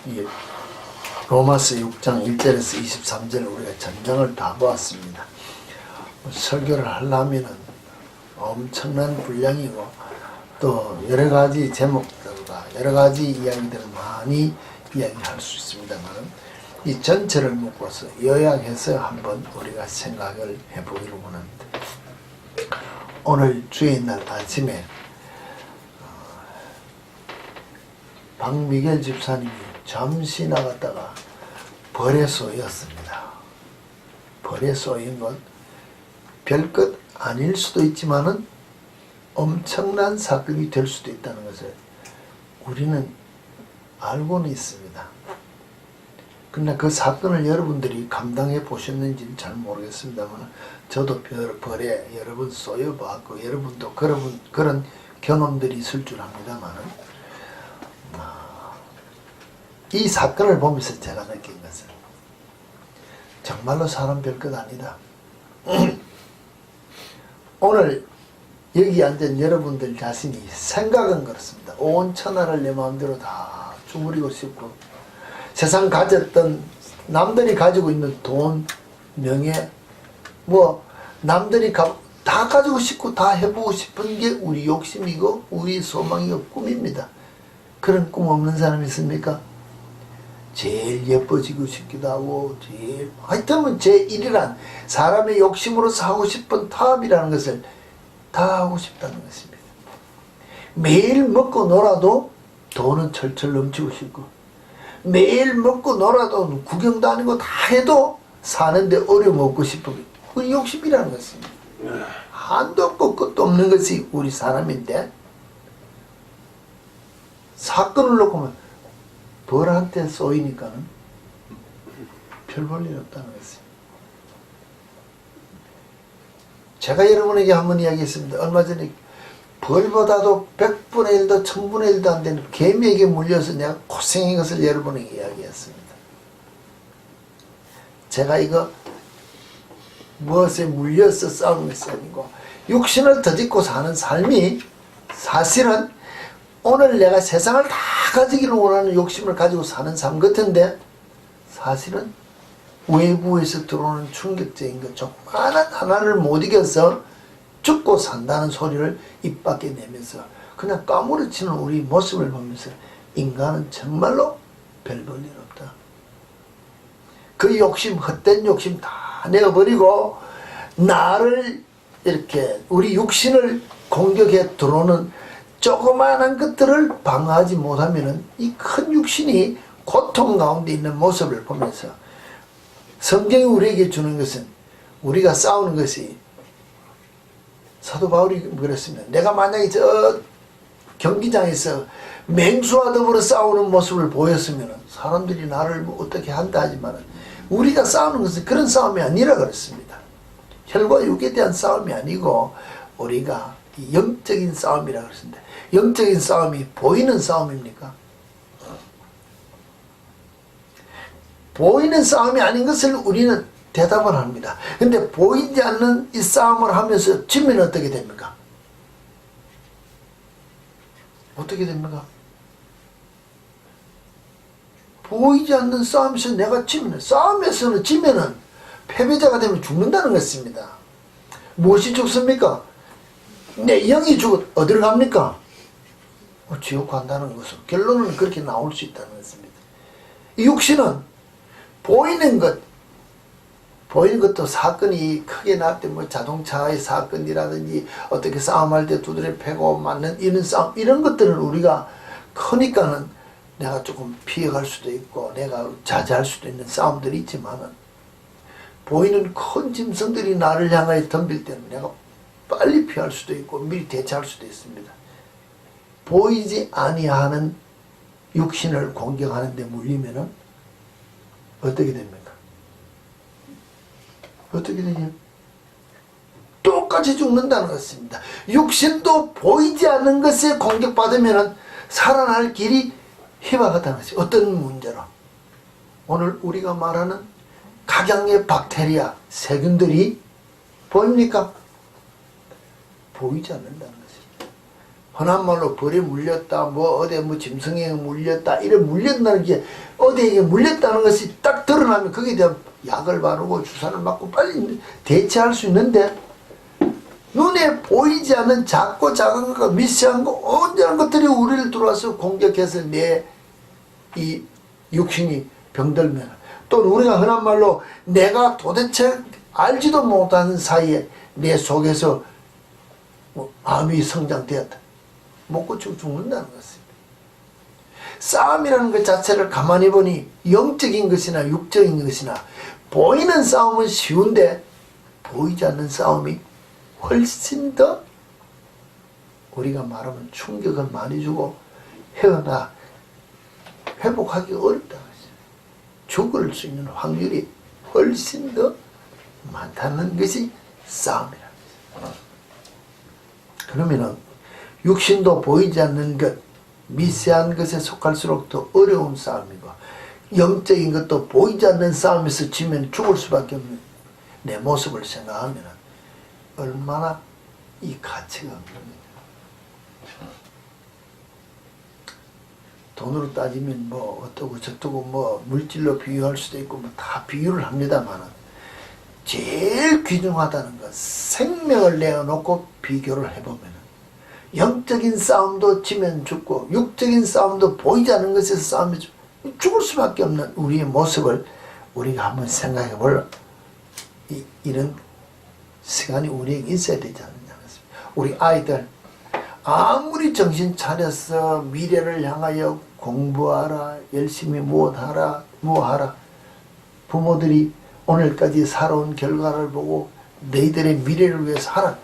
이 로마서 6장 1절에서 23절 우리가 전장을 다 보았습니다. 설교를 하려면은 엄청난 분량이고 또 여러 가지 제목들과 여러 가지 이야기들을 많이 이야기할 수 있습니다만 이 전체를 묶어서 요약해서 한번 우리가 생각을 해보기를 원합니다. 오늘 주일날 아침에 박미겔 집사님이 잠시 나갔다가 벌에 쏘였습니다. 벌에 쏘인 건 별것 아닐 수도 있지만은 엄청난 사건이 될 수도 있다는 것을 우리는 알고는 있습니다. 그러나 그 사건을 여러분들이 감당해 보셨는지는 잘 모르겠습니다만 저도 벌에 여러 번 쏘여봤고 여러분도 그런 경험들이 있을 줄 압니다만은 이 사건을 보면서 제가 느낀 것은 정말로 사람 별것 아니다. 오늘 여기 앉은 여러분들 자신이 생각은 그렇습니다. 온 천하를 내 마음대로 다 주무리고 싶고 세상 가졌던 남들이 가지고 있는 돈, 명예 뭐 남들이 다 가지고 싶고 다 해보고 싶은 게 우리 욕심이고 우리 소망이고 꿈입니다. 그런 꿈 없는 사람이 있습니까? 제일 예뻐지고 싶기도 하고 하여튼 제1이란 사람의 욕심으로서 하고 싶은 타협이라는 것을 다 하고 싶다는 것입니다. 매일 먹고 놀아도 돈은 철철 넘치고 싶고 매일 먹고 놀아도 구경도 아니고 다 해도 사는데 어려움 없고 싶은 그 욕심이라는 것입니다. 한도 없고 끝도 없는 것이 우리 사람인데 사건을 놓고 보면 벌한테 쏘이니까는 별 볼 일 없다는 것입니다. 제가 여러분에게 한번 이야기했습니다. 얼마 전에 벌보다도 100분의 1도 1000분의 1도 안 되는 개미에게 물려서 내가 고생한 것을 여러분에게 이야기했습니다. 제가 이거 무엇에 물려서 싸우는 것이 아니고 육신을 더짓고 사는 삶이 사실은 오늘 내가 세상을 다 가지기를 원하는 욕심을 가지고 사는 삶 같은데 사실은 외부에서 들어오는 충격적인 것 조그마한 하나를 못 이겨서 죽고 산다는 소리를 입 밖에 내면서 그냥 까무러치는 우리 모습을 보면서 인간은 정말로 별 볼 일 없다. 그 욕심, 헛된 욕심 다 내어버리고 나를 이렇게 우리 육신을 공격해 들어오는 조그마한 것들을 방어하지 못하면은 이 큰 육신이 고통 가운데 있는 모습을 보면서 성경이 우리에게 주는 것은 우리가 싸우는 것이 사도 바울이 그랬습니다. 내가 만약에 저 경기장에서 맹수와 더불어 싸우는 모습을 보였으면 사람들이 나를 뭐 어떻게 한다 하지만 우리가 싸우는 것은 그런 싸움이 아니라 그랬습니다. 혈과 육에 대한 싸움이 아니고 우리가 영적인 싸움이라 그랬습니다. 영적인 싸움이 보이는 싸움입니까? 보이는 싸움이 아닌 것을 우리는 대답을 합니다. 근데 보이지 않는 이 싸움을 하면서 지면 어떻게 됩니까? 어떻게 됩니까? 보이지 않는 싸움에서 내가 지면, 싸움에서는 지면은 패배자가 되면 죽는다는 것입니다. 무엇이 죽습니까? 내 영이 어디로 갑니까? 지옥 간다는 것은 결론은 그렇게 나올 수 있다는 것입니다. 이 육신은 보이는 것도 사건이 크게 났대 뭐 자동차의 사건이라든지 어떻게 싸움할 때 두드려 패고 맞는 이런 싸움 이런 것들은 우리가 크니까는 내가 조금 피해갈 수도 있고 내가 자제할 수도 있는 싸움들이 있지만은 보이는 큰 짐승들이 나를 향하여 덤빌 때는 내가 빨리 피할 수도 있고 미리 대처할 수도 있습니다. 보이지 아니하는 육신을 공격하는 데 물리면은 어떻게 됩니까? 어떻게 되냐? 똑같이 죽는다는 것입니다. 육신도 보이지 않는 것에 공격받으면은 살아날 길이 희박하다는 것이 어떤 문제로? 오늘 우리가 말하는 각양의 박테리아, 세균들이 보입니까? 보이지 않는다는 것입니다. 흔한 말로 벌에 물렸다, 뭐 어디 뭐 짐승에게 물렸다, 이런 물렸다는 게 어디에게 물렸다는 것이 딱 드러나면 거기에 대한 약을 바르고 주사를 맞고 빨리 대체할 수 있는데, 눈에 보이지 않는 작고 작은 것과 미세한 거, 언제나 것들이 우리를 들어와서 공격해서 내 이 육신이 병들면, 또 우리가 흔한 말로 내가 도대체 알지도 못하는 사이에 내 속에서 암이 성장되었다, 못 고치고 죽는다는 것입니다. 싸움이라는 것 자체를 가만히 보니 영적인 것이나 육적인 것이나 보이는 싸움은 쉬운데 보이지 않는 싸움이 훨씬 더 우리가 말하면 충격을 많이 주고 헤어나 회복하기 어렵다는 것이죠. 죽을 수 있는 확률이 훨씬 더 많다는 것이 싸움이라는 것이죠. 그러면은 육신도 보이지 않는 것, 미세한 것에 속할수록 더 어려운 싸움이고, 영적인 것도 보이지 않는 싸움에서 지면 죽을 수밖에 없는 내 모습을 생각하면 얼마나 이 가치가 없는 거죠. 돈으로 따지면 뭐 어떠고 저떠고 뭐 물질로 비유할 수도 있고 뭐 다 비유를 합니다만은, 제일 귀중하다는 건 생명을 내어놓고 비교를 해보면 영적인 싸움도 지면 죽고 육적인 싸움도 보이지 않는 것에서 싸우면 죽을 수밖에 없는 우리의 모습을 우리가 한번 생각해 볼 이런 시간이 우리에게 있어야 되지 않느냐. 우리 아이들 아무리 정신 차려서 미래를 향하여 공부하라, 열심히 무엇하라, 뭐하라, 부모들이 오늘까지 살아온 결과를 보고 너희들의 미래를 위해서 하라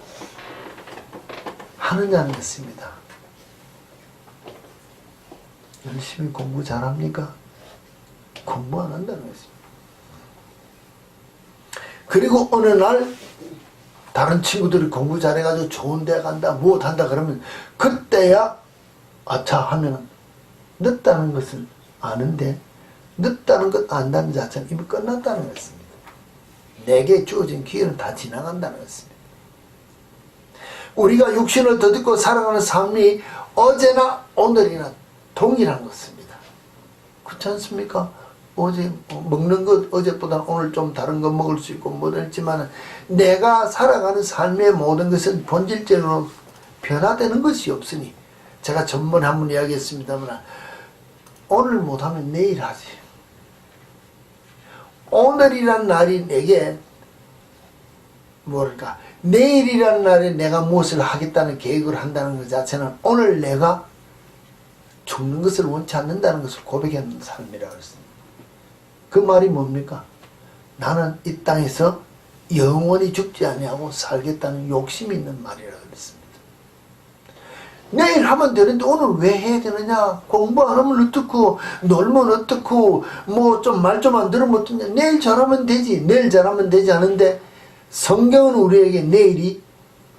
하느냐는 것입니다. 열심히 공부 잘합니까? 공부 안 한다는 것입니다. 그리고 어느 날 다른 친구들이 공부 잘해가지고 좋은 데 간다, 무엇한다 그러면 그때야 아차 하면은 늦다는 것을 아는데, 늦다는 것 안다는 자체는 이미 끝났다는 것입니다. 내게 주어진 기회는 다 지나간다는 것입니다. 우리가 육신을 더듬고 살아가는 삶이 어제나 오늘이나 동일한 것입니다. 그렇지 않습니까? 어제 먹는 것 어제보다 오늘 좀 다른 거 먹을 수 있고 뭐든 있지만 내가 살아가는 삶의 모든 것은 본질적으로 변화되는 것이 없으니, 제가 전번에 한번 이야기했습니다만 오늘 못하면 내일 하지. 오늘이란 날이 내게 뭐랄까, 내일이란 날에 내가 무엇을 하겠다는 계획을 한다는 것 자체는 오늘 내가 죽는 것을 원치 않는다는 것을 고백하는 삶이라고 했습니다. 그 말이 뭡니까? 나는 이 땅에서 영원히 죽지 아니하고 살겠다는 욕심이 있는 말이라고 했습니다. 내일 하면 되는데 오늘 왜 해야 되느냐? 공부 안 하면 어떻고, 놀면 어떻고, 뭐 좀 말 좀 안 들으면 어떠냐? 내일 잘하면 되지, 내일 잘하면 되지 않은데, 성경은 우리에게 내일이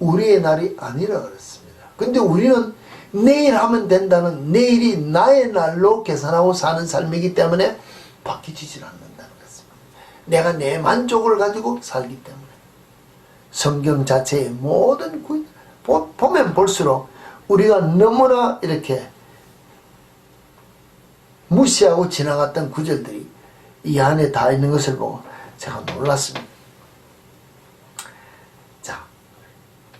우리의 날이 아니라 그랬습니다. 근데 우리는 내일 하면 된다는, 내일이 나의 날로 계산하고 사는 삶이기 때문에 바뀌지질 않는다는 것입니다. 내가 내 만족을 가지고 살기 때문에. 성경 자체의 모든 보면 볼수록 우리가 너무나 이렇게 무시하고 지나갔던 구절들이 이 안에 다 있는 것을 보고 제가 놀랐습니다. 자,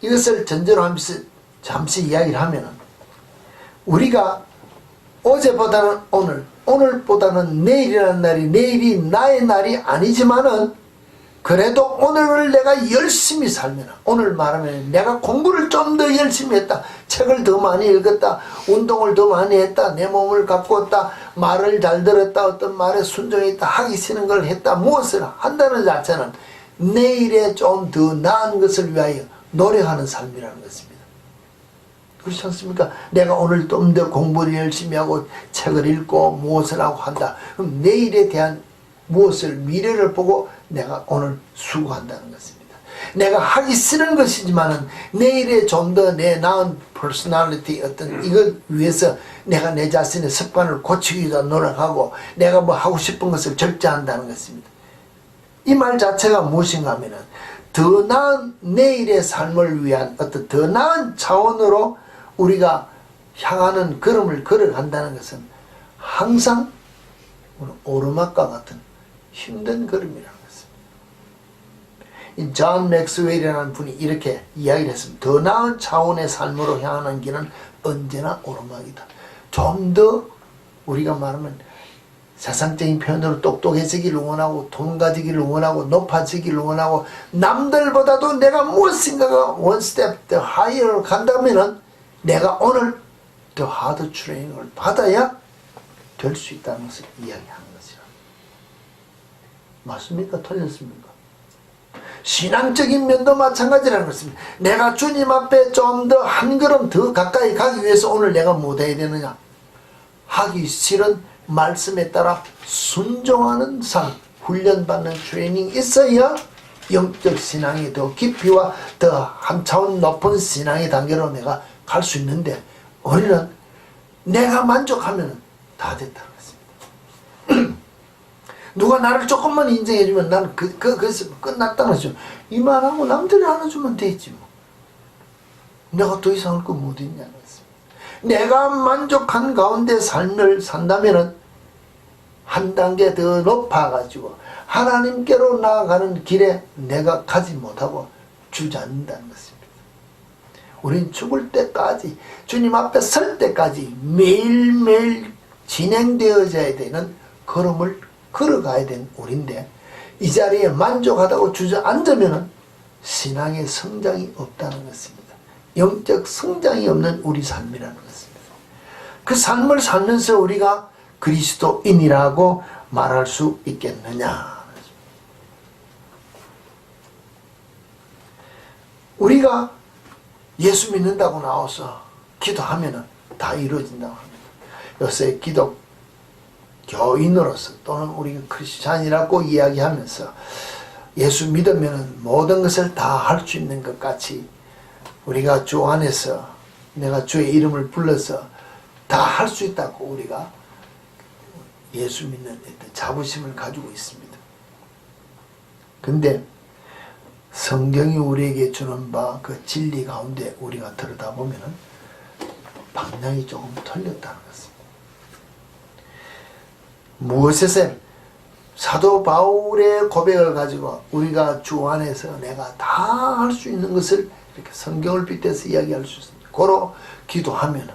이것을 전제로 하면서 잠시 이야기를 하면은, 우리가 어제보다는 오늘, 오늘보다는 내일이라는 날이, 내일이 나의 날이 아니지만은 그래도 오늘을 내가 열심히 살면, 오늘 말하면 내가 공부를 좀 더 열심히 했다, 책을 더 많이 읽었다, 운동을 더 많이 했다, 내 몸을 가꾸었다, 말을 잘 들었다, 어떤 말에 순종했다, 하기 싫은 걸 했다, 무엇을 한다는 자체는 내일에 좀 더 나은 것을 위하여 노력하는 삶이라는 것입니다. 그렇지 않습니까? 내가 오늘 좀 더 공부를 열심히 하고 책을 읽고 무엇을 하고 한다. 그럼 내일에 대한 무엇을, 미래를 보고 내가 오늘 수고한다는 것입니다. 내가 하기 싫은 것이지만은 내일에 좀 더 내 나은 퍼스널리티, 어떤 이걸 위해서 내가 내 자신의 습관을 고치기 위해서 노력하고 내가 뭐 하고 싶은 것을 절제한다는 것입니다. 이 말 자체가 무엇인가 하면은 더 나은 내일의 삶을 위한 어떤 더 나은 차원으로 우리가 향하는 걸음을 걸어간다는 것은 항상 오르막과 같은 힘든 걸음이라는 것입니다. 이 존 맥스웰이라는 분이 이렇게 이야기를 했습니다. 더 나은 차원의 삶으로 향하는 길은 언제나 오르막이다. 좀 더 우리가 말하면 세상적인 표현으로 똑똑해지기를 원하고 돈 가지기를 원하고 높아지기를 원하고 남들보다도 내가 무엇인가가 one step 더 higher로 간다면은 내가 오늘 더 하드 트레이닝을 받아야 될 수 있다는 것을 이야기하는 것이라. 맞습니까? 틀렸습니까? 신앙적인 면도 마찬가지라는 것입니다. 내가 주님 앞에 좀 더 한 걸음 더 가까이 가기 위해서 오늘 내가 못 해야 되느냐? 하기 싫은 말씀에 따라 순종하는 삶, 훈련받는 트레이닝이 있어야 영적 신앙이 더 깊이와 더 한 차원 높은 신앙의 단계로 내가 갈 수 있는데 우리는 내가 만족하면 다 됐다는 것입니다. 누가 나를 조금만 인정해주면 나는 그것이 끝났다는 거죠. 이만하고 남들이 안아주면 되지 뭐. 내가 더 이상할 거 못 있냐는 것입니다. 내가 만족한 가운데 삶을 산다면은 한 단계 더 높아가지고 하나님께로 나아가는 길에 내가 가지 못하고 주저앉는다는 것입니다. 우린 죽을 때까지 주님 앞에 설 때까지 매일매일 진행되어져야 되는 걸음을 걸어가야 되는 우리인데 이 자리에 만족하다고 주저앉으면 신앙의 성장이 없다는 것입니다. 영적 성장이 없는 우리 삶이라는 것입니다. 그 삶을 살면서 우리가 그리스도인이라고 말할 수 있겠느냐? 우리가 예수 믿는다고 나와서 기도하면 다 이루어진다고 합니다. 요새 기독교인으로서 또는 우리가 크리스찬이라고 이야기하면서 예수 믿으면 모든 것을 다 할 수 있는 것 같이 우리가 주 안에서 내가 주의 이름을 불러서 다 할 수 있다고 우리가 예수 믿는 자부심을 가지고 있습니다. 근데 성경이 우리에게 주는 바 그 진리 가운데 우리가 들여다보면 방향이 조금 틀렸다는 것입니다. 무엇에서 사도 바울의 고백을 가지고 우리가 주 안에서 내가 다 할 수 있는 것을 이렇게 성경을 빗대서 이야기할 수 있습니다. 고로 기도하면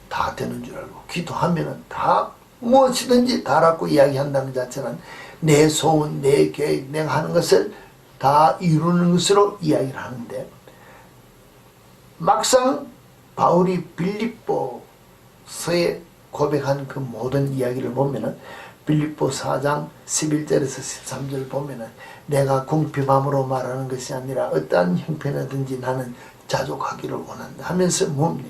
다 되는 줄 알고 기도하면 다 무엇이든지 다라고 이야기한다는 자체는 내 소원, 내 계획, 내가 하는 것을 다 이루는 것으로 이야기를 하는데 막상 바울이 빌립보서에 고백한 그 모든 이야기를 보면은 빌립보 4장 11절에서 13절 보면은 내가 궁핍함으로 말하는 것이 아니라 어떠한 형편이든지 나는 자족하기를 원한다 하면서 뭡니까?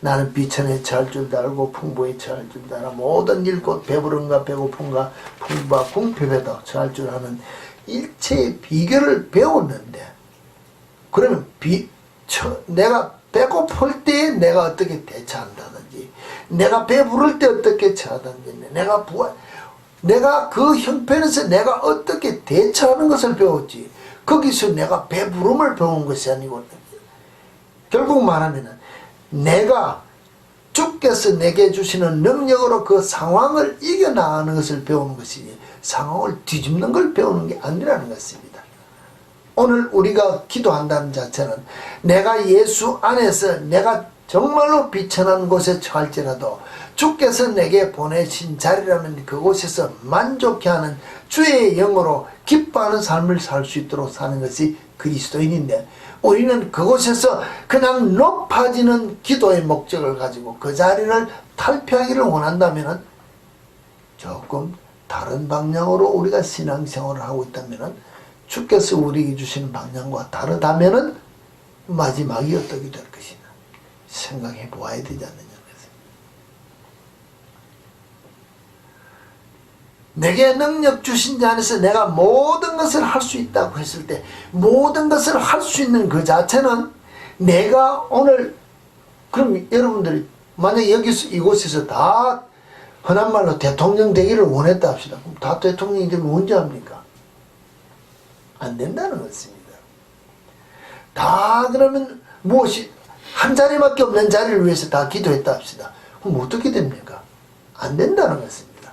나는 비천에 처할 줄도 알고 풍부에 처할 줄도 알아 모든 일 곧 배부른가 배고픈가 풍부와 궁핍에도 처할 줄 아는 일체의 비결을 배웠는데 그러면 내가 배고플 때 내가 어떻게 대처한다든지 내가 배부를 때 어떻게 처하든지 내가 그 형편에서 내가 어떻게 대처하는 것을 배웠지 거기서 내가 배부름을 배운 것이 아니고 결국 말하면 내가 주께서 내게 주시는 능력으로 그 상황을 이겨나가는 것을 배우는 것이지 상황을 뒤집는 걸 배우는 게 아니라는 것입니다. 오늘 우리가 기도한다는 자체는 내가 예수 안에서 내가 정말로 비천한 곳에 처할지라도 주께서 내게 보내신 자리라면 그곳에서 만족해하는 주의 영으로 기뻐하는 삶을 살 수 있도록 사는 것이 그리스도인인데 우리는 그곳에서 그냥 높아지는 기도의 목적을 가지고 그 자리를 탈피하기를 원한다면 조금 다른 방향으로 우리가 신앙생활을 하고 있다면 주께서 우리에게 주시는 방향과 다르다면 마지막이 어떻게 될 것이냐 생각해 보아야 되지 않느냐. 내게 능력 주신 자 안에서 내가 모든 것을 할 수 있다고 했을 때 모든 것을 할 수 있는 그 자체는 내가 오늘 그럼 여러분들이 만약 여기서 이곳에서 다 흔한 말로 대통령 되기를 원했다 합시다. 그럼 다 대통령이 되면 언제 합니까? 안 된다는 것입니다. 다 그러면 무엇이 한 자리밖에 없는 자리를 위해서 다 기도했다 합시다. 그럼 어떻게 됩니까? 안 된다는 것입니다.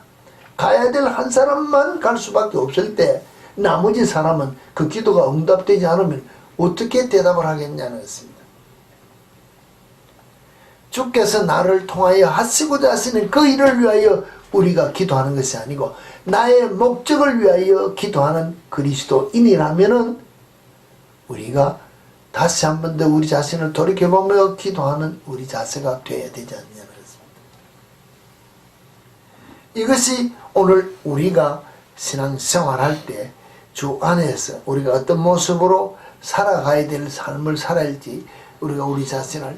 가야 될 한 사람만 갈 수밖에 없을 때 나머지 사람은 그 기도가 응답되지 않으면 어떻게 대답을 하겠냐는 것입니다. 주께서 나를 통하여 하시고자 하시는 그 일을 위하여 우리가 기도하는 것이 아니고 나의 목적을 위하여 기도하는 그리스도인이라면은 우리가 다시 한 번 더 우리 자신을 돌이켜보며 기도하는 우리 자세가 되어야 되지 않느냐는 것입니다. 이것이 오늘 우리가 신앙생활할 때 주 안에서 우리가 어떤 모습으로 살아가야 될 삶을 살아야 할지 우리가 우리 자신을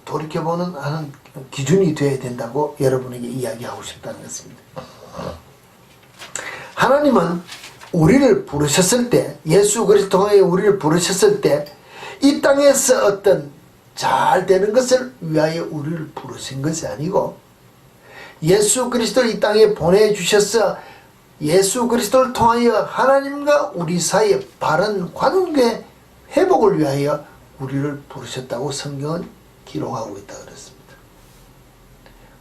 돌이켜보는 하는 기준이 되어야 된다고 여러분에게 이야기하고 싶다는 것입니다. 하나님은 우리를 부르셨을 때, 예수 그리스도의 우리를 부르셨을 때 이 땅에서 어떤 잘 되는 것을 위하여 우리를 부르신 것이 아니고 예수 그리스도를 이 땅에 보내주셔서 예수 그리스도를 통하여 하나님과 우리 사이의 바른 관계 회복을 위하여 우리를 부르셨다고 성경은 기록하고 있다 그랬습니다.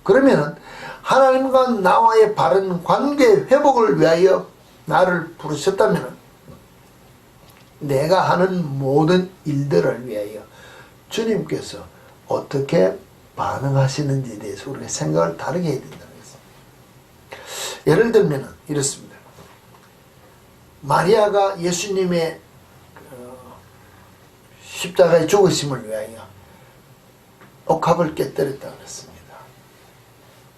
그러면 하나님과 나와의 바른 관계 회복을 위하여 나를 부르셨다면 내가 하는 모든 일들을 위하여 주님께서 어떻게 반응하시는지에 대해서 우리가 생각을 다르게 해야 된다는 것입니다. 예를 들면 이렇습니다. 마리아가 예수님의 십자가의 죽으심을 위하여 옥합을 깨뜨렸다고 했습니다.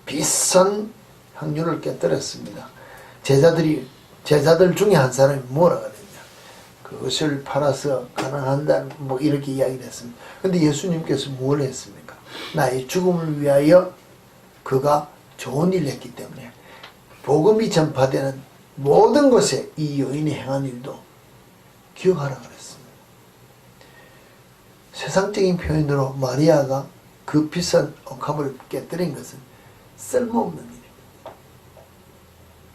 비싼 향유를 깨뜨렸습니다. 제자들 중에 한 사람이 뭐라 그랬냐? 그것을 팔아서 가난한다 뭐 이렇게 이야기를 했습니다. 근데 예수님께서 뭘 했습니까? 나의 죽음을 위하여 그가 좋은 일을 했기 때문에 복음이 전파되는 모든 곳에 이 여인이 행한 일도 기억하라 그랬습니다. 세상적인 표현으로 마리아가 그 비싼 옥합을 깨뜨린 것은 쓸모없는 일입니다.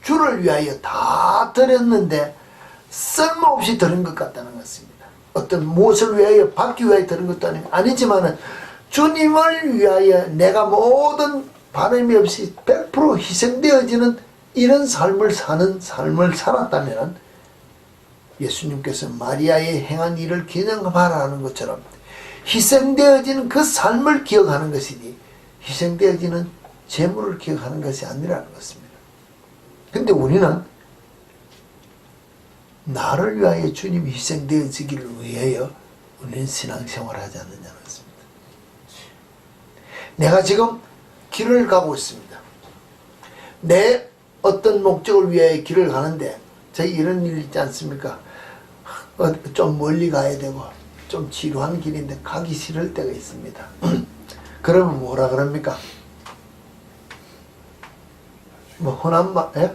주를 위하여 다 드렸는데 쓸모없이 드린 것 같다는 것입니다. 어떤 무엇을 위하여 받기 위하여 드린 것도 아니지만은 주님을 위하여 내가 모든 바람이 없이 100% 희생되어지는 이런 삶을 사는 삶을 살았다면 예수님께서 마리아의 행한 일을 기념하라는 것처럼 희생되어지는 그 삶을 기억하는 것이니 희생되어지는 재물을 기억하는 것이 아니라는 것입니다. 근데 우리는 나를 위하여 주님이 희생되어지기를 위하여 우리는 신앙생활을 하지 않느냐는 것입니다. 내가 지금 길을 가고 있습니다. 내 어떤 목적을 위하여 길을 가는데 저희 이런 일 있지 않습니까? 좀 멀리 가야 되고 좀 지루한 길인데 가기 싫을 때가 있습니다. 그러면 뭐라 그럽니까? 뭐 흔한 말, 예?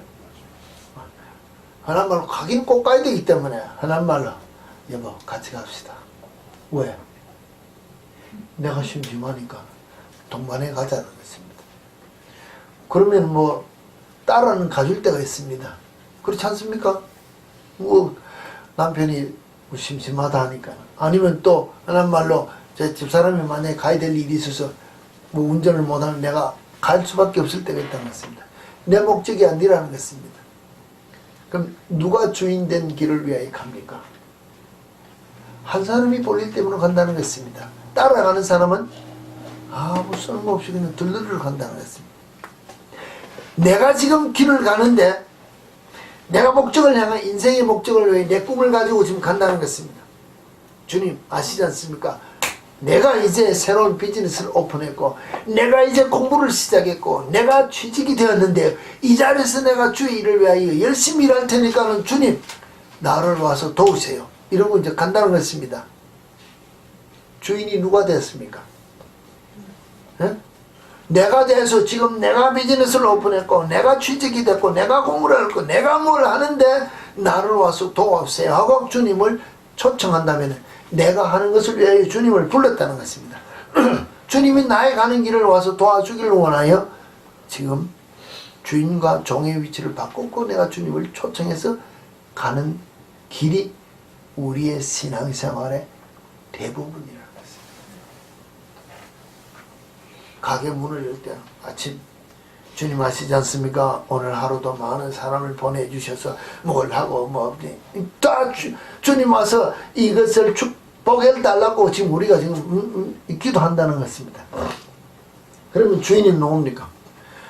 흔한 말로 가긴 꼭 가야 되기 때문에 흔한 말로 여보 같이 갑시다. 왜? 내가 심심하니까 동반해 가자는 것입니다. 그러면 뭐 딸은 가줄 때가 있습니다. 그렇지 않습니까? 뭐 남편이 뭐 심심하다 하니까 아니면 또 흔한 말로 제 집사람이 만약에 가야 될 일이 있어서 뭐 운전을 못하면 내가 갈 수밖에 없을 때가 있다는 것입니다. 내 목적이 아니라는 것입니다. 그럼 누가 주인된 길을 위하여 갑니까? 한 사람이 볼 일 때문에 간다는 것입니다. 따라가는 사람은 아무 쓸모없이 그냥 들르르 간다는 것입니다. 내가 지금 길을 가는데 내가 목적을 향한 인생의 목적을 위해 내 꿈을 가지고 지금 간다는 것입니다. 주님 아시지 않습니까? 내가 이제 새로운 비즈니스를 오픈했고 내가 이제 공부를 시작했고 내가 취직이 되었는데 이 자리에서 내가 주의 일을 위하여 열심히 일할 테니까는 주님 나를 와서 도우세요. 이러고 이제 간다는 것입니다. 주인이 누가 됐습니까? 네? 내가 돼서 지금 내가 비즈니스를 오픈했고 내가 취직이 됐고 내가 공부를 했고 내가 뭘 하는데 나를 와서 도와주세요 하고 주님을 초청한다면 내가 하는 것을 위하여 주님을 불렀다는 것입니다. 주님이 나의 가는 길을 와서 도와주기를 원하여 지금 주인과 종의 위치를 바꾸고 내가 주님을 초청해서 가는 길이 우리의 신앙생활의 대부분이라는 것입니다. 가게 문을 열 때 아침 주님 아시지 않습니까? 오늘 하루도 많은 사람을 보내주셔서 뭘 하고 다 주님 와서 이것을 축복해달라고 지금 우리가 지금 기도한다는 것입니다. 그러면 주인이 누굽니까?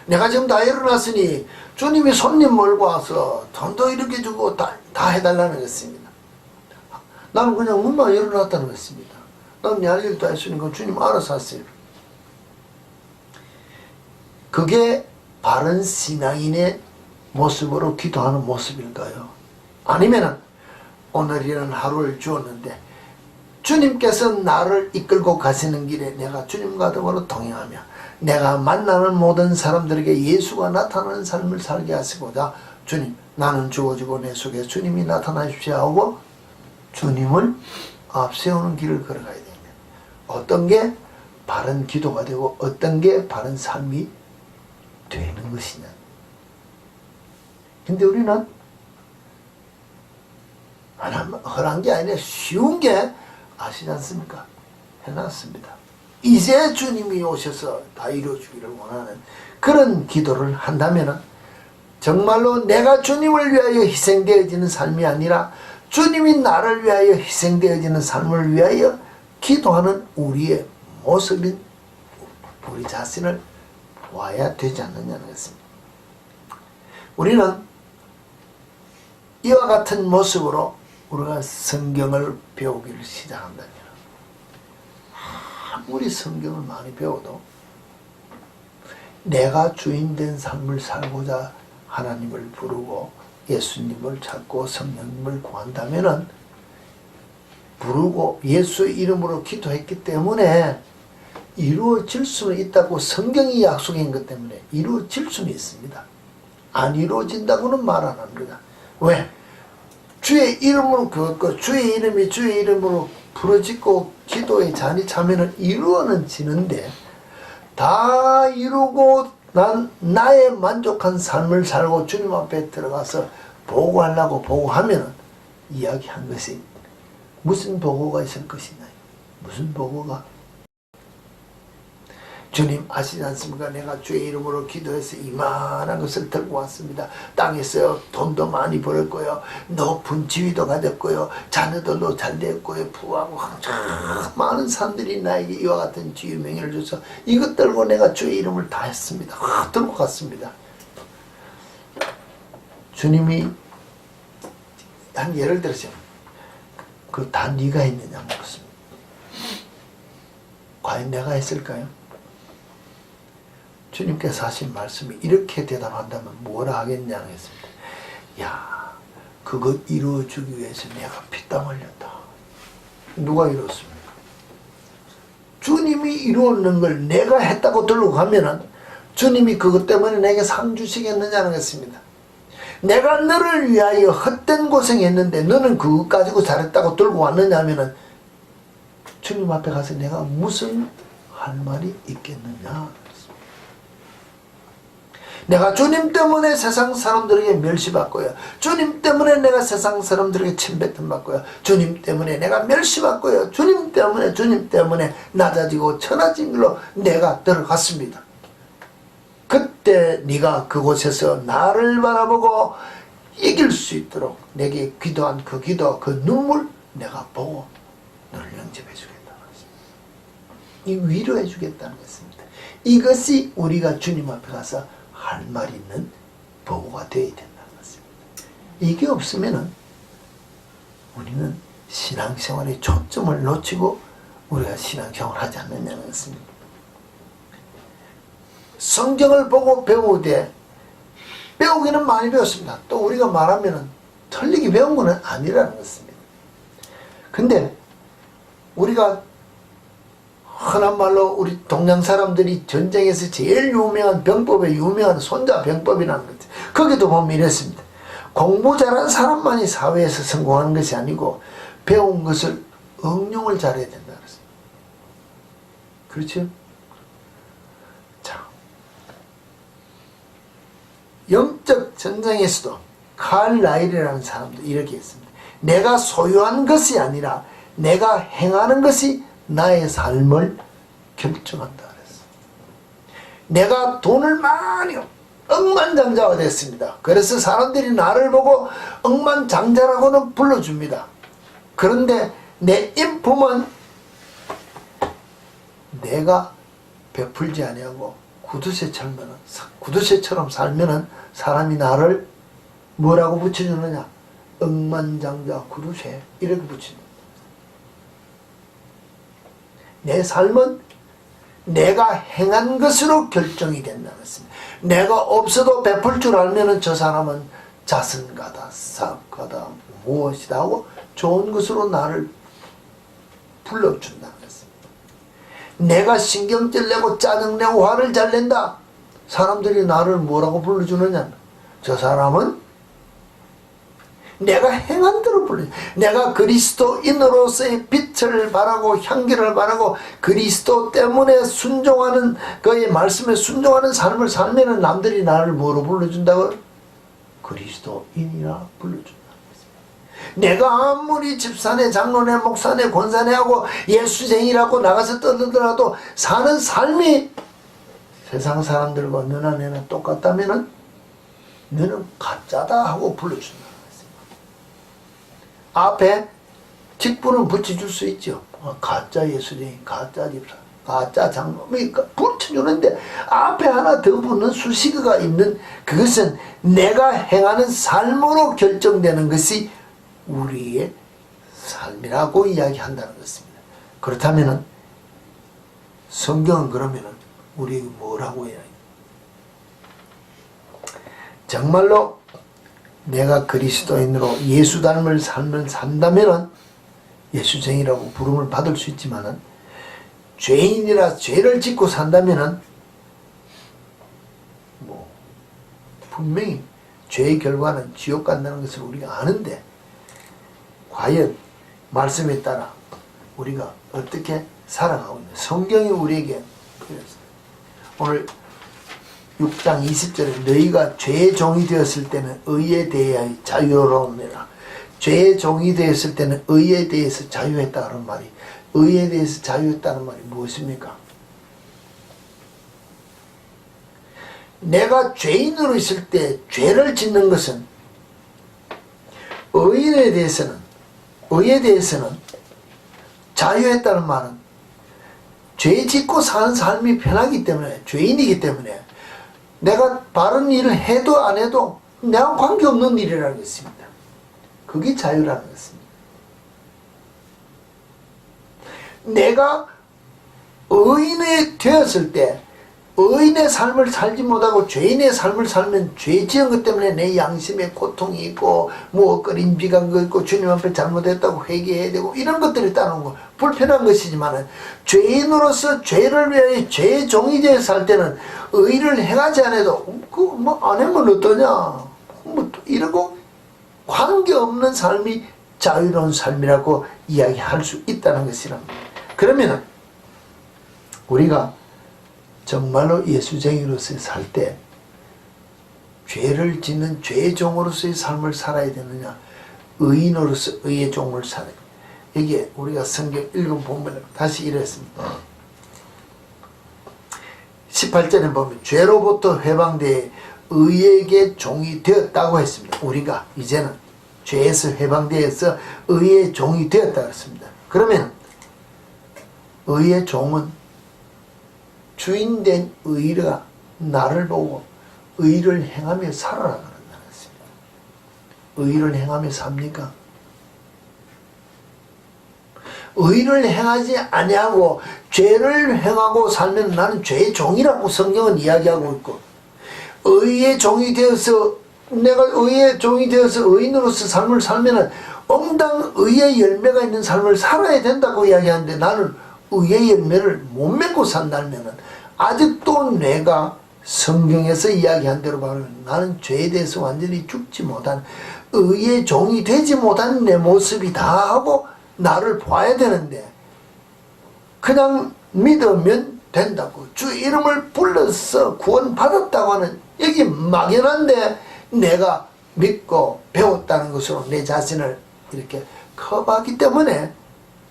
내가 지금 다 일어났으니 주님이 손님 몰고 와서 돈도 이렇게 주고 다 해달라는 것입니다. 나는 그냥 문만 일어났다는 것입니다. 난 내 할 일도 했으니까 주님 알아서 하세요. 그게 바른 신앙인의 모습으로 기도하는 모습일까요? 아니면은 오늘이라는 하루를 주었는데 주님께서 나를 이끌고 가시는 길에 내가 주님과 더불어 동행하며 내가 만나는 모든 사람들에게 예수가 나타나는 삶을 살게 하시고자 주님 나는 주어지고 내 속에 주님이 나타나십시오 하고 주님을 앞세우는 길을 걸어가야 됩니다. 어떤 게 바른 기도가 되고 어떤 게 바른 삶이 되는 것이냐. 근데 우리는 허란 게 아니라 쉬운 게 아시지 않습니까? 해놨습니다. 이제 주님이 오셔서 다 이루어주기를 원하는 그런 기도를 한다면 정말로 내가 주님을 위하여 희생되어지는 삶이 아니라 주님이 나를 위하여 희생되어지는 삶을 위하여 기도하는 우리의 모습인 우리 자신을 보아야 되지 않느냐는 것입니다. 우리는 이와 같은 모습으로 우리가 성경을 배우기를 시작한다면 아무리 성경을 많이 배워도 내가 주인된 삶을 살고자 하나님을 부르고 예수님을 찾고 성령님을 구한다면 부르고 예수의 이름으로 기도했기 때문에 이루어질 수는 있다고 성경이 약속한 것 때문에 이루어질 수는 있습니다. 안 이루어진다고는 말 안 합니다. 왜? 주의 이름으로 그것고 주의 이름이 주의 이름으로 부르짖고 기도에 잔이 차면은 이루어는 지는데 다 이루고 난 나의 만족한 삶을 살고 주님 앞에 들어가서 보고하려고 보고하면은 이야기한 것이 무슨 보고가 있을 것이냐. 무슨 보고가? 주님 아시지 않습니까? 내가 주의 이름으로 기도해서 이만한 것을 들고 왔습니다. 땅에서 돈도 많이 벌었고요. 높은 지위도 가졌고요. 자녀들도 잘 됐고요. 부하고 많은 사람들이 나에게 이와 같은 지위 명예를 줘서 이것 들고 내가 주의 이름을 다 했습니다. 들고 갔습니다. 주님이 한 예를 들어서 그 다 네가 했느냐 물었습니다. 과연 내가 했을까요? 주님께서 하신 말씀이 이렇게 대답한다면 뭐라 하겠냐 했습니다. 야, 그것 이루어주기 위해서 내가 피땀 흘렸다. 누가 이뤘습니까? 주님이 이루었는 걸 내가 했다고 들고 가면은 주님이 그것 때문에 내게 상 주시겠느냐는 것입니다. 내가 너를 위하여 헛된 고생했는데 너는 그것 가지고 잘했다고 들고 왔느냐 하면은 주님 앞에 가서 내가 무슨 할 말이 있겠느냐. 내가 주님 때문에 세상 사람들에게 멸시받고요. 주님 때문에 내가 세상 사람들에게 침뱉음 받고요. 주님 때문에 내가 멸시받고요. 주님 때문에 낮아지고 천하진 길로 내가 들어갔습니다. 그때 네가 그곳에서 나를 바라보고 이길 수 있도록 내게 기도한 그 기도, 그 눈물 내가 보고 너를 영접해 주겠다는 것입니다. 이 위로해 주겠다는 것입니다. 이것이 우리가 주님 앞에 가서 할 말 있는 보고가 되어야 된다는 것입니다. 이게 없으면은 우리는 신앙생활의 초점을 놓치고 우리가 신앙생활을 하지 않느냐는 것입니다. 성경을 보고 배우되 배우기는 많이 배웠습니다. 또 우리가 말하면은 틀리게 배운 것은 아니라는 것입니다. 근데 우리가 흔한 말로 우리 동양 사람들이 전쟁에서 제일 유명한 병법에 유명한 손자병법이라는 것, 거기도 보면 이랬습니다. 공부 잘한 사람만이 사회에서 성공하는 것이 아니고 배운 것을 응용을 잘해야 된다 그랬습니다. 그렇죠? 자, 영적 전쟁에서도 칼 라일이라는 사람도 이렇게 했습니다. 내가 소유한 것이 아니라 내가 행하는 것이 나의 삶을 결정한다 그랬어. 내가 돈을 많이 억만장자가 됐습니다. 그래서 사람들이 나를 보고 억만장자라고는 불러줍니다. 그런데 내 인품은 내가 베풀지 아니하고 구두쇠처럼 살면은 사람이 나를 뭐라고 붙여주느냐? 억만장자 구두쇠 이렇게 붙입니다. 내 삶은 내가 행한 것으로 결정이 된다는 것입니다. 내가 없어도 베풀 줄 알면은 저 사람은 자선가다, 사업가다, 무엇이다 하고 좋은 것으로 나를 불러준다는 것입니다. 내가 신경질 내고 짜증내고 화를 잘 낸다. 사람들이 나를 뭐라고 불러주느냐? 저 사람은 내가 행한 대로 불러요. 내가 그리스도인으로서의 빛을 바라고 향기를 바라고 그리스도 때문에 순종하는 그의 말씀에 순종하는 삶을 살면은 남들이 나를 뭐로 불러준다고? 그리스도인이라 불러준다. 내가 아무리 집사네 장로네 목사네 권사네 하고 예수쟁이라고 나가서 떠들더라도 사는 삶이 세상 사람들과 너나 내나 똑같다면은 너는 가짜다 하고 불러준다. 앞에 직분은 붙여줄 수 있죠. 가짜 예수쟁이, 가짜 집사, 가짜 장로, 붙여주는데 앞에 하나 더 붙는 수식어가 있는 그것은 내가 행하는 삶으로 결정되는 것이 우리의 삶이라고 이야기한다는 것입니다. 그렇다면은 성경은 그러면은 우리에게 뭐라고 해야 해요? 정말로 내가 그리스도인으로 예수 닮을 삶을 산다면은 예수쟁이라고 부름을 받을 수 있지만은 죄인이라 죄를 짓고 산다면은 뭐 분명히 죄의 결과는 지옥 간다는 것을 우리가 아는데 과연 말씀에 따라 우리가 어떻게 살아가고 있는 성경이 우리에게 오늘 6장 20절에 너희가 죄의 종이 되었을 때는 의에 대하여 자유로우니라. 죄의 종이 되었을 때는 의에 대해서 자유했다는 말이 의에 대해서 자유했다는 말이 무엇입니까? 내가 죄인으로 있을 때 죄를 짓는 것은 의에 대해서는 자유했다는 말은 죄 짓고 사는 삶이 편하기 때문에 죄인이기 때문에 내가 바른 일을 해도 안 해도 내가 관계없는 일이라는 것입니다. 그게 자유라는 것입니다. 내가 의인이 되었을 때 의인의 삶을 살지 못하고 죄인의 삶을 살면 죄 지은 것 때문에 내 양심에 고통이 있고 어림직한 거 있고 주님 앞에 잘못했다고 회개해야 되고 이런 것들이 따르는 거 불편한 것이지만 죄인으로서 죄를 위하여 죄의 종이 되어 살 때는 의를 행하지 않아도 안 하면 어떠냐 이러고 관계없는 삶이 자유로운 삶이라고 이야기할 수 있다는 것이랍니다. 그러면 우리가 정말로 예수쟁이로서 살 때 죄를 짓는 죄의 종으로서의 삶을 살아야 되느냐 의인으로서 의의 종을 살아야 되느냐 이게 우리가 성경 읽은 본문을 다시 이랬습니다. 18절에 보면 죄로부터 해방되어 의에게 종이 되었다고 했습니다. 우리가 이제는 죄에서 해방되어서 의의 종이 되었다고 했습니다. 그러면 의의 종은 주인된 의가 나를 보고 의를 행하며 살아라 그런다는 것입니다. 의를 행하며 삽니까? 의를 행하지 아니하고 죄를 행하고 살면 나는 죄의 종이라고 성경은 이야기하고 있고 의의 종이 되어서 내가 의의 종이 되어서 의인으로서 삶을 살면은 응당 의의 열매가 있는 삶을 살아야 된다고 이야기하는데 나는 의의 열매를 못 맺고 산다면은 아직도 내가 성경에서 이야기한 대로 말하면 나는 죄에 대해서 완전히 죽지 못한 의의 종이 되지 못한 내 모습이다 하고 나를 봐야 되는데 그냥 믿으면 된다고 주 이름을 불러서 구원받았다고 하는 여기 막연한데 내가 믿고 배웠다는 것으로 내 자신을 이렇게 커버하기 때문에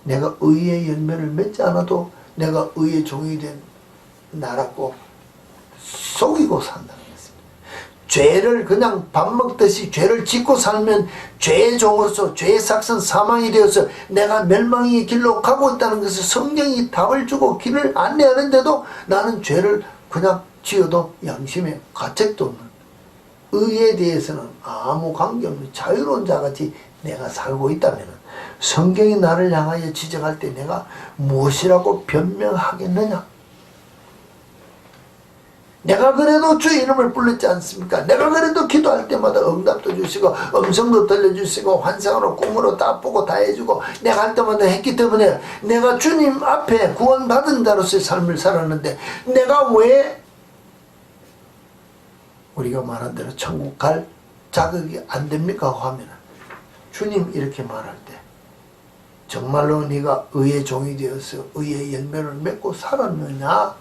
내가 의의 열매를 맺지 않아도 내가 의의 종이 된 나라고 속이고 산다는 것입니다. 죄를 그냥 밥 먹듯이 죄를 짓고 살면 죄의 종으로서 죄의 삭선 사망이 되어서 내가 멸망의 길로 가고 있다는 것을 성경이 답을 주고 길을 안내하는데도 나는 죄를 그냥 지어도 양심에 가책도 없는, 의에 대해서는 아무 관계없는 자유로운 자같이 내가 살고 있다면 성경이 나를 향하여 지적할 때 내가 무엇이라고 변명하겠느냐? 내가 그래도 주의 이름을 불렀지 않습니까? 내가 그래도 기도할 때마다 응답도 주시고 음성도 들려주시고 환상으로 꿈으로 다 보고 다 해주고 내가 할 때마다 했기 때문에 내가 주님 앞에 구원받은 자로서의 삶을 살았는데 내가 왜 우리가 말한 대로 천국 갈 자격이 안 됩니까? 하면 주님 이렇게 말할 때 정말로 네가 의의 종이 되어서 의의 열매를 맺고 살았느냐?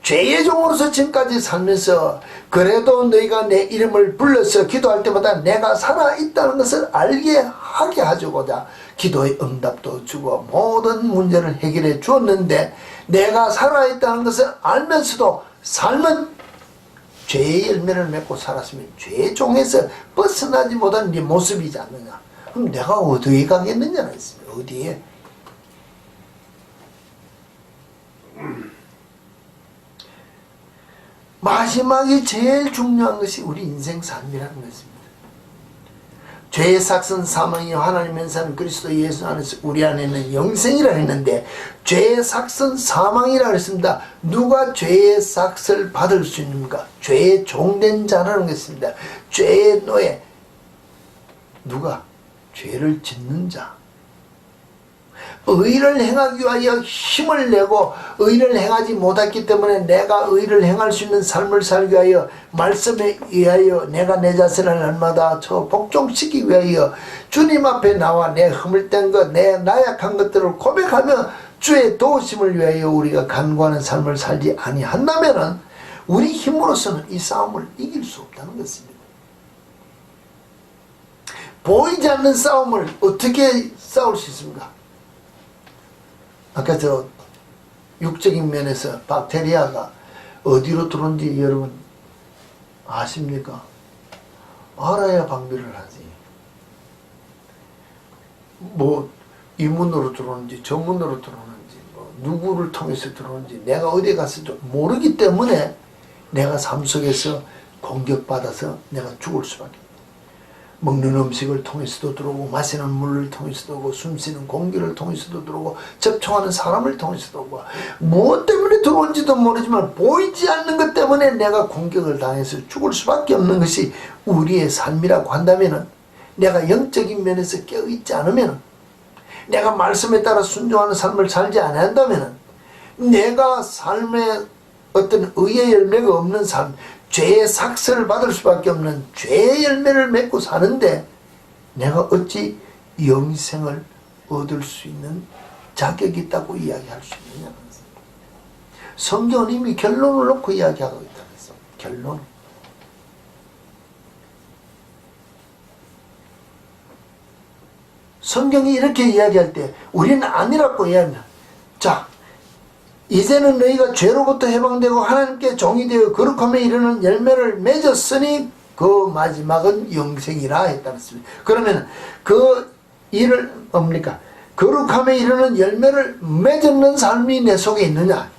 죄의 종으로서 지금까지 살면서 그래도 너희가 내 이름을 불러서 기도할 때마다 내가 살아있다는 것을 알게 하게 해주고자 기도의 응답도 주고 모든 문제를 해결해 주었는데 내가 살아있다는 것을 알면서도 삶은 죄의 열매를 맺고 살았으면 죄의 종에서 벗어나지 못한 네 모습이지 않느냐? 그럼 내가 어디에 가겠느냐는 있습니다. 어디에? 마지막에 제일 중요한 것이 우리 인생 삶이라는 것입니다. 죄의 삭선 사망이 하나님 연사는 그리스도 예수 안에서 우리 안에는 영생이라 했는데 죄의 삭선 사망이라 했습니다. 누가 죄의 삭을 받을 수 있는가? 죄의 종된 자라는 것입니다. 죄의 노예. 누가? 죄를 짓는 자. 의를 행하기 위하여 힘을 내고 의를 행하지 못했기 때문에 내가 의를 행할 수 있는 삶을 살기 위하여 말씀에 의하여 내가 내 자신을 날마다 복종시키기 위하여 주님 앞에 나와 내 허물된 것, 내 나약한 것들을 고백하며 주의 도우심을 위하여 우리가 간구하는 삶을 살지 아니한다면 우리 힘으로서는 이 싸움을 이길 수 없다는 것입니다. 보이지 않는 싸움을 어떻게 싸울 수 있습니까? 아까 저 육적인 면에서 박테리아가 어디로 들어온지 여러분 아십니까? 알아야 방비를 하지. 뭐 이 문으로 들어오는지 저 문으로 들어오는지 뭐 누구를 통해서 들어오는지 내가 어디 가서 모르기 때문에 내가 삶 속에서 공격받아서 내가 죽을 수밖에. 먹는 음식을 통해서도 들어오고 마시는 물을 통해서도 오고 숨쉬는 공기를 통해서도 들어오고 접촉하는 사람을 통해서도 오고 무엇 때문에 들어온지도 모르지만 보이지 않는 것 때문에 내가 공격을 당해서 죽을 수밖에 없는 것이 우리의 삶이라고 한다면 내가 영적인 면에서 깨어있지 않으면 내가 말씀에 따라 순종하는 삶을 살지 않는다면 내가 삶에 어떤 의의 열매가 없는 삶 죄의 삭설을 받을 수밖에 없는 죄의 열매를 맺고 사는데 내가 어찌 영생을 얻을 수 있는 자격이 있다고 이야기할 수 있느냐는 것입니다. 성경은 이미 결론을 놓고 이야기하고 있다는 것입니다. 결론. 성경이 이렇게 이야기할 때 우리는 아니라고 이야기하면 자 이제는 너희가 죄로부터 해방되고 하나님께 종이 되어 거룩함에 이르는 열매를 맺었으니 그 마지막은 영생이라 했다는 것입니다. 그러면 그 일을 뭡니까? 거룩함에 이르는 열매를 맺는 삶이 내 속에 있느냐?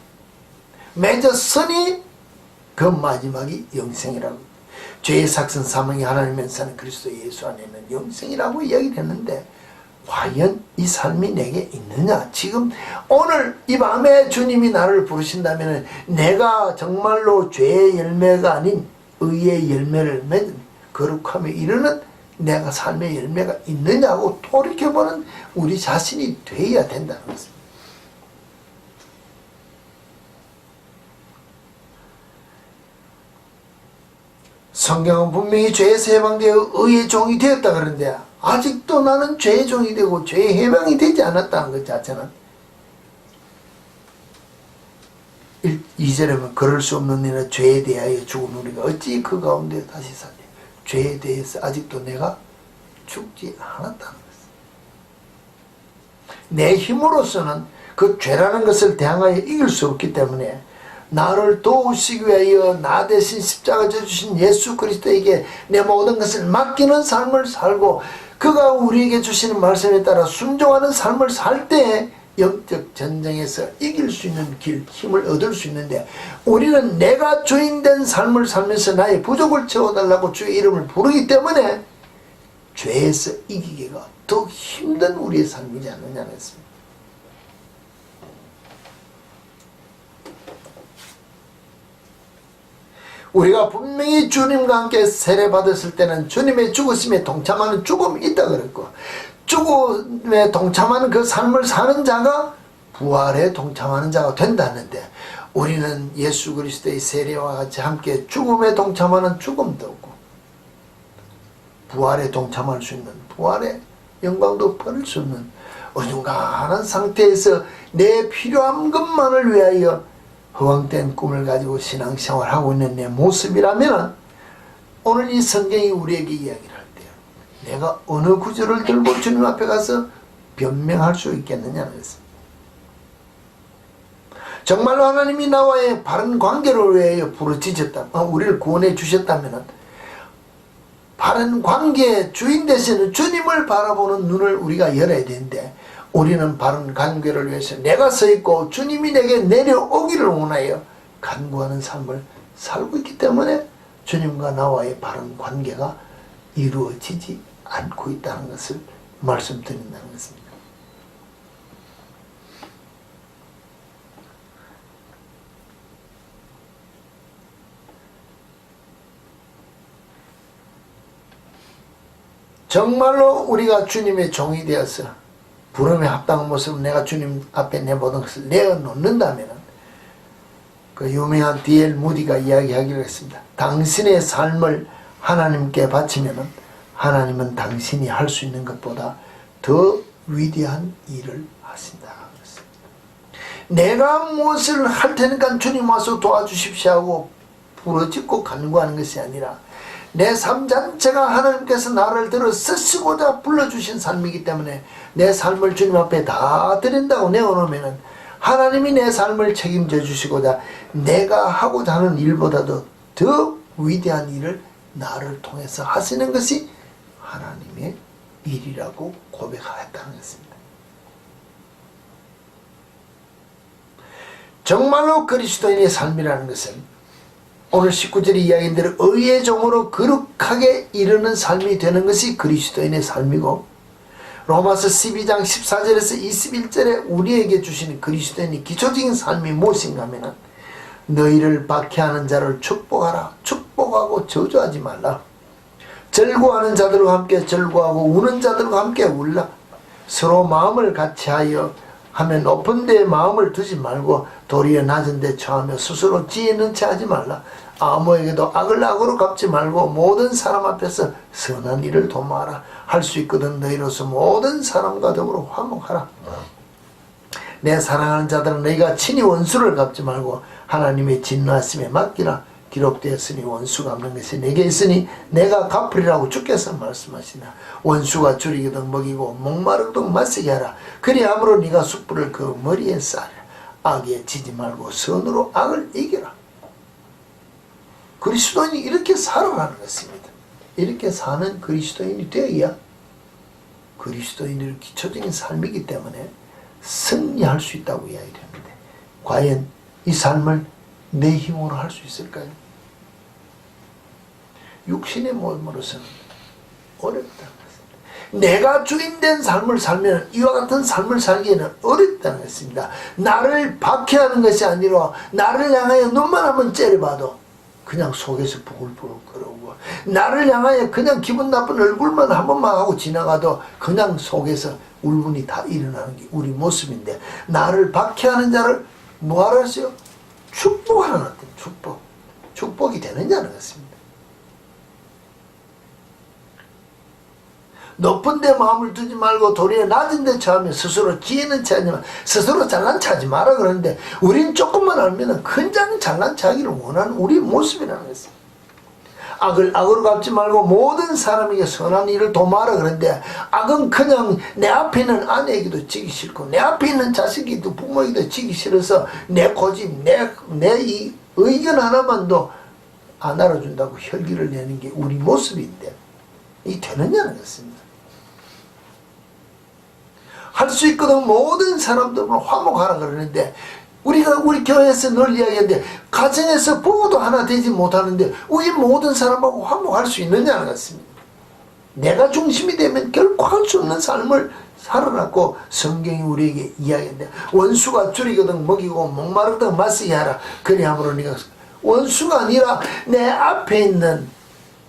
맺었으니 그 마지막이 영생이라고. 죄의 삭선 사망이 하나님의 사는 그리스도 예수 안에 있는 영생이라고 이야기를 했는데 과연 이 삶이 내게 있느냐? 지금 오늘 이 밤에 주님이 나를 부르신다면 내가 정말로 죄의 열매가 아닌 의의 열매를 맺은 거룩함에 이르는 내가 삶의 열매가 있느냐고 돌이켜보는 우리 자신이 되어야 된다는 것입니다. 성경은 분명히 죄에서 해방되어 의의 종이 되었다 그러는데 아직도 나는 죄의 종이 되고 죄의 해방이 되지 않았다는 것 자체는 2절에는 그럴 수 없는 일은 죄에 대하여 죽은 우리가 어찌 그 가운데 다시 살리. 죄에 대해서 아직도 내가 죽지 않았다는 것입니다. 내 힘으로서는 그 죄라는 것을 대항하여 이길 수 없기 때문에 나를 도우시기 위하여 나 대신 십자가 져주신 예수 그리스도에게 내 모든 것을 맡기는 삶을 살고 그가 우리에게 주시는 말씀에 따라 순종하는 삶을 살 때 영적 전쟁에서 이길 수 있는 길, 힘을 얻을 수 있는데 우리는 내가 주인된 삶을 살면서 나의 부족을 채워달라고 주의 이름을 부르기 때문에 죄에서 이기기가 더 힘든 우리의 삶이지 않느냐는 것입니다. 우리가 분명히 주님과 함께 세례받았을 때는 주님의 죽으심에 동참하는 죽음이 있다 그랬고 죽음에 동참하는 그 삶을 사는 자가 부활에 동참하는 자가 된다는데 우리는 예수 그리스도의 세례와 같이 함께 죽음에 동참하는 죽음도 없고 부활에 동참할 수 있는 부활의 영광도 버릴 수 없는 어중간한 상태에서 내 필요한 것만을 위하여 허황된 꿈을 가지고 신앙생활하고 있는 내 모습이라면 오늘 이 성경이 우리에게 이야기를 할 때 내가 어느 구절을 들고 주님 앞에 가서 변명할 수 있겠느냐는 것입니다. 정말로 하나님이 나와의 바른 관계를 위하여 부르짖었다, 우리를 구원해 주셨다면 바른 관계의 주인 되시는 주님을 바라보는 눈을 우리가 열어야 되는데 우리는 바른 관계를 위해서 내가 서 있고 주님이 내게 내려오기를 원하여 간구하는 삶을 살고 있기 때문에 주님과 나와의 바른 관계가 이루어지지 않고 있다는 것을 말씀드린다는 것입니다. 정말로 우리가 주님의 종이 되어서 부름에 합당한 모습으로 내가 주님 앞에 내 모든 것을 내어놓는다면 그 유명한 D.L. 무디가 이야기하기로 했습니다. 당신의 삶을 하나님께 바치면 하나님은 당신이 할 수 있는 것보다 더 위대한 일을 하신다. 내가 무엇을 할 테니까 주님 와서 도와주십시오 하고 부르짖고 간구하는 것이 아니라 내 삶 자체가 하나님께서 나를 들어 쓰시고자 불러주신 삶이기 때문에 내 삶을 주님 앞에 다 드린다고 내어놓으면 하나님이 내 삶을 책임져 주시고자 내가 하고자 하는 일보다도 더 위대한 일을 나를 통해서 하시는 것이 하나님의 일이라고 고백하였다는 것입니다. 정말로 그리스도인의 삶이라는 것은 오늘 19절의 이야기인 대로 의의 종으로 거룩하게 이르는 삶이 되는 것이 그리스도인의 삶이고 로마서 12장 14절에서 21절에 우리에게 주시는 그리스도인의 기초적인 삶이 무엇인가 하면 너희를 박해하는 자를 축복하라. 축복하고 저주하지 말라. 절구하는 자들과 함께 절구하고 우는 자들과 함께 울라. 서로 마음을 같이하여 하면 높은 데에 마음을 두지 말고 도리어 낮은 데 처하며 스스로 지혜 있는 채 하지 말라. 아무에게도 악을 악으로 갚지 말고 모든 사람 앞에서 선한 일을 도모하라. 할 수 있거든 너희로서 모든 사람과 더불어 화목하라. 내 사랑하는 자들은 너희가 친히 원수를 갚지 말고 하나님의 진노하심에 맡기라. 기록되었으니 원수 갚는 것이 내게 있으니 내가 갚으리라고 주께서 말씀하시나. 원수가 줄이거든 먹이고 목마르거든 마시게 하라. 그리함으로 네가 숯불을 그 머리에 쌓으라. 악에 지지 말고 선으로 악을 이겨라. 그리스도인이 이렇게 살아가는 것입니다. 이렇게 사는 그리스도인이 되어야 그리스도인의 기초적인 삶이기 때문에 승리할 수 있다고 이야기합니다. 과연 이 삶을 내 힘으로 할 수 있을까요? 육신의 몸으로서는 어렵다는 것입니다. 내가 주인된 삶을 살면 이와 같은 삶을 살기에는 어렵다는 것입니다. 나를 박해하는 것이 아니라 나를 향하여 눈만 한번 째려봐도 그냥 속에서 부글부글 끓어오고 나를 향하여 그냥 기분 나쁜 얼굴만 한 번만 하고 지나가도 그냥 속에서 울분이 다 일어나는 게 우리 모습인데 나를 박해하는 자를 뭐하라 했어요? 축복하라는 축복. 축복이 되느냐는 것입니다. 높은 데 마음을 두지 말고 도리어 낮은 데 처하며 스스로 지혜는 체하지만 스스로 잘난 체하지 마라 그러는데 우린 조금만 알면 큰 잘난 체하기를 원하는 우리 모습이라는 것입니다. 악을 악으로 갚지 말고 모든 사람에게 선한 일을 도모하라 그런데, 악은 그냥 내 앞에 있는 아내에게도 지기 싫고 내 앞에 있는 자식에게도 부모에게도 지기 싫어서 내 고집, 내 이 의견 하나만도 안 알아준다고 혈기를 내는 게 우리 모습인데, 이 되느냐는 것입니다. 할 수 있거든 모든 사람들은 화목하라 그러는데, 우리가 우리 교회에서 늘 이야기하는데, 가정에서 부부도 하나 되지 못하는데 우리 모든 사람하고 화목할 수 있느냐는 것입니다. 내가 중심이 되면 결코 할 수 없는 삶을 살아났고, 성경이 우리에게 이야기하는데, 원수가 줄이거든 먹이고 목마르거든 마시게 하라. 그리함으로 네가, 원수가 아니라 내 앞에 있는,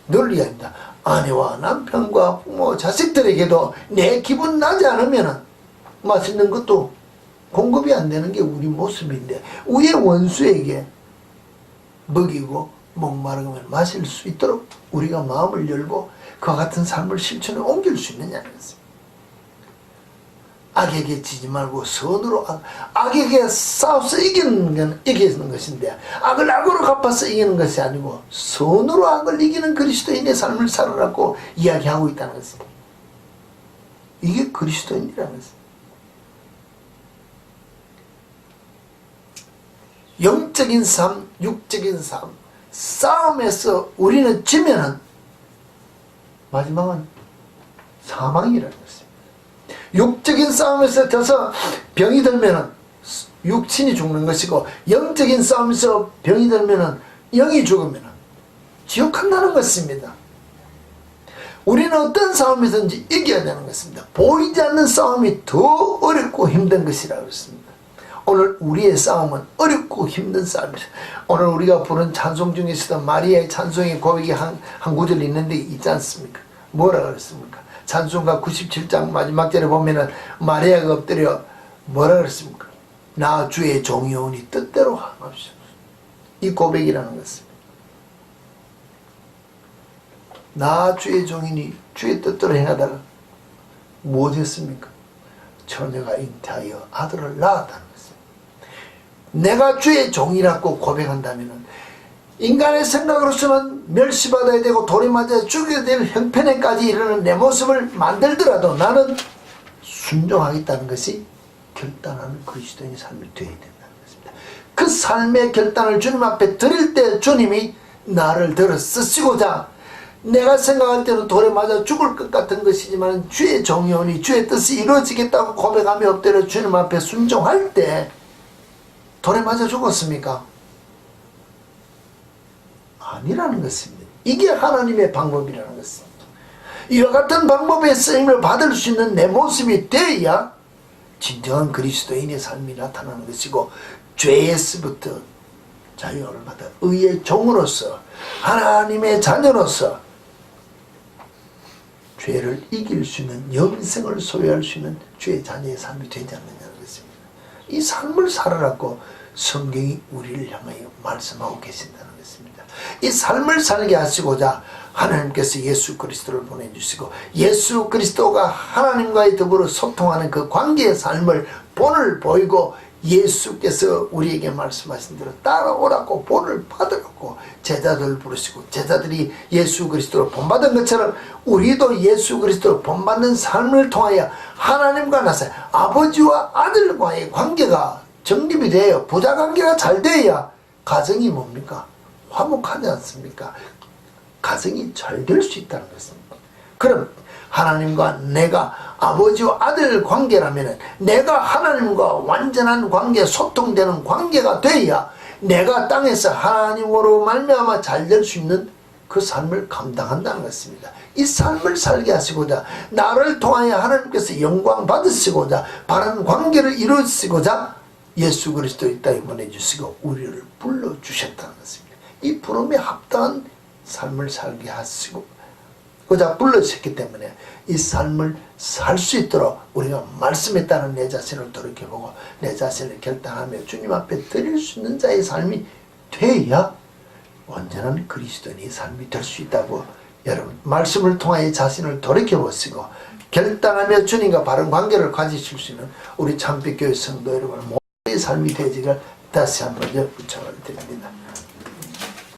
늘 이야기합니다. 아내와 남편과 부모 자식들에게도 내 기분 나지 않으면 맛있는 것도 공급이 안 되는 게 우리 모습인데, 우리의 원수에게 먹이고 목마르면 마실 수 있도록 우리가 마음을 열고 그와 같은 삶을 실천에 옮길 수 있느냐는 것입니다. 악에게 지지 말고 선으로, 악에게 싸워서 이기는 것인데, 악을 악으로 갚아서 이기는 것이 아니고 선으로 악을 이기는 그리스도인의 삶을 살아라고 이야기하고 있다는 것입니다. 이게 그리스도인이라는 것입니다. 영적인 삶, 육적인 삶, 싸움에서 우리는 지면은 마지막은 사망이라는 것입니다. 육적인 싸움에서 져서 병이 들면은 육신이 죽는 것이고, 영적인 싸움에서 병이 들면은 영이 죽으면은 지옥 간다는 것입니다. 우리는 어떤 싸움에서든지 이겨야 되는 것입니다. 보이지 않는 싸움이 더 어렵고 힘든 것이라고 했습니다. 오늘 우리의 싸움은 어렵고 힘든 싸움이죠. 오늘 우리가 부른 찬송 중에서도 마리아의 찬송의 고백이 한 구절 있는데 있지 않습니까? 뭐라 그랬습니까? 찬송가 97장 마지막 절에 보면은 마리아가 엎드려 뭐라 그랬습니까? 나 주의 종이오니 뜻대로 하옵소서. 이 고백이라는 것입니다. 나 주의 종이니 주의 뜻대로 행하다가 무엇이었습니까? 처녀가 잉태하여 아들을 낳았다는 것입니다. 내가 주의 종이라고 고백한다면 인간의 생각으로서는 멸시받아야 되고 돌에 맞아 죽여야 될 형편에까지 이르는 내 모습을 만들더라도 나는 순종하겠다는 것이 결단하는 그리스도인의 삶이 되어야 된다는 것입니다. 그 삶의 결단을 주님 앞에 드릴 때 주님이 나를 들어 쓰시고자, 내가 생각할 때는 돌에 맞아 죽을 것 같은 것이지만 주의 종이오니 주의 뜻이 이루어지겠다고 고백하며 엎드려 주님 앞에 순종할 때 돌에 맞아 죽었습니까? 아니라는 것입니다. 이게 하나님의 방법이라는 것입니다. 이와 같은 방법의 쓰임을 받을 수 있는 내 모습이 되어야 진정한 그리스도인의 삶이 나타나는 것이고, 죄에서부터 자유를 받아 의의 종으로서, 하나님의 자녀로서 죄를 이길 수 있는 영생을 소유할 수 있는 주의 자녀의 삶이 되지 않느냐는 것입니다. 이 삶을 살아라고 성경이 우리를 향하여 말씀하고 계신다는 것입니다. 이 삶을 살게 하시고자 하나님께서 예수 그리스도를 보내주시고, 예수 그리스도가 하나님과의 더불어 소통하는 그 관계의 삶을 본을 보이고, 예수께서 우리에게 말씀하신 대로 따라오라고 본을 받으라고 제자들을 부르시고, 제자들이 예수 그리스도를 본받은 것처럼 우리도 예수 그리스도를 본받는 삶을 통하여 하나님과 나서 아버지와 아들과의 관계가 정립이 되어 부자관계가 잘 되어야 가정이 뭡니까? 화목하지 않습니까? 가정이 잘 될 수 있다는 것입니다. 그럼 하나님과 내가 아버지와 아들 관계라면 내가 하나님과 완전한 관계, 소통되는 관계가 되어야 내가 땅에서 하나님으로 말미암아 잘 될 수 있는 그 삶을 감당한다는 것입니다. 이 삶을 살게 하시고자, 나를 통하여 하나님께서 영광 받으시고자, 바른 관계를 이루시고자 예수 그리스도 이 땅에 보내주시고 우리를 불러주셨다는 것입니다. 이 부름에 합당한 삶을 살게 하시고자 불러주셨기 때문에 이 삶을 살 수 있도록 우리가 말씀에 따른 내 자신을 돌이켜보고 내 자신을 결단하며 주님 앞에 드릴 수 있는 자의 삶이 되어야 온전한 그리스도인의 삶이 될 수 있다고, 여러분 말씀을 통하여 자신을 돌이켜보시고 결단하며 주님과 바른 관계를 가지실 수 있는 우리 참빛교회 성도 여러분 모두의 삶이 되지를 다시 한번 부탁을 드립니다.